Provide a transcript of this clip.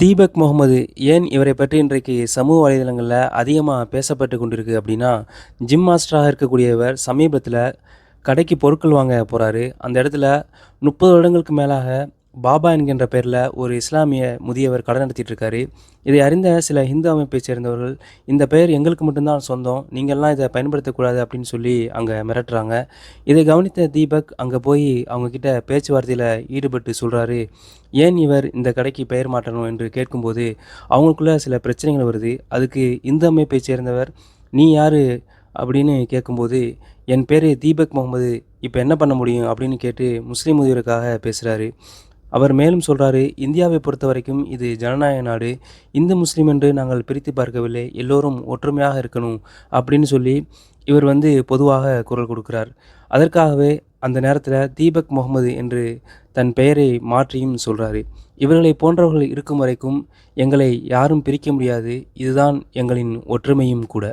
தீபக் முகமது ஏன் இவரை பற்றி இன்றைக்கு சமூக வலைதளங்களில் அதிகமாக பேசப்பட்டு கொண்டிருக்கு அப்படின்னா, ஜிம் மாஸ்டராக இருக்கக்கூடிய இவர் சமீபத்தில் கடைக்கு பொருட்கள் வாங்க போறாரு. அந்த இடத்துல 30 வருடங்களுக்கு மேலாக பாபா என்கின்ற பெயரில் ஒரு இஸ்லாமிய முதியவர் கடை நடத்திட்டு இருக்காரு. இதை அறிந்த சில இந்து அமைப்பைச் சேர்ந்தவர்கள், இந்த பெயர் எங்களுக்கு மட்டும்தான் சொந்தம், நீங்கள்லாம் இதை பயன்படுத்தக்கூடாது அப்படின்னு சொல்லி அங்கே மிரட்டுறாங்க. இதை கவனித்த தீபக் அங்கே போய் அவங்கக்கிட்ட பேச்சுவார்த்தையில் ஈடுபட்டு சொல்கிறாரு, ஏன் இவர் இந்த கடைக்கு பெயர் மாற்றணும் என்று கேட்கும்போது அவங்களுக்குள்ள சில பிரச்சனைகள் வருது. அதுக்கு இந்து அமைப்பைச் சேர்ந்தவர், நீ யார் அப்படின்னு கேட்கும்போது, என் பேர் தீபக் முகமது, இப்போ என்ன பண்ண முடியும் அப்படின்னு கேட்டு முஸ்லீம் முதியவருக்காக பேசுகிறாரு. அவர் மேலும் சொல்றாரு, இந்தியாவை பொறுத்தவரைக்கும் இது ஜனநாயக நாடு. இந்து, முஸ்லீம் என்று நாங்கள் பிரித்து பார்க்கவில்லை. எல்லோரும் ஒற்றுமையாக இருக்கணும் அப்படின்னு சொல்லி இவர் பொதுவாக குரல் கொடுக்கிறார். அதற்காகவே அந்த நேரத்தில தீபக் முகமது என்று தன் பெயரை மாற்றியும் சொல்றாரு. இவர்களை போன்றவர்கள் இருக்கும் வரைக்கும் எங்களை யாரும் பிரிக்க முடியாது. இதுதான் எங்களின் ஒற்றுமையும் கூட.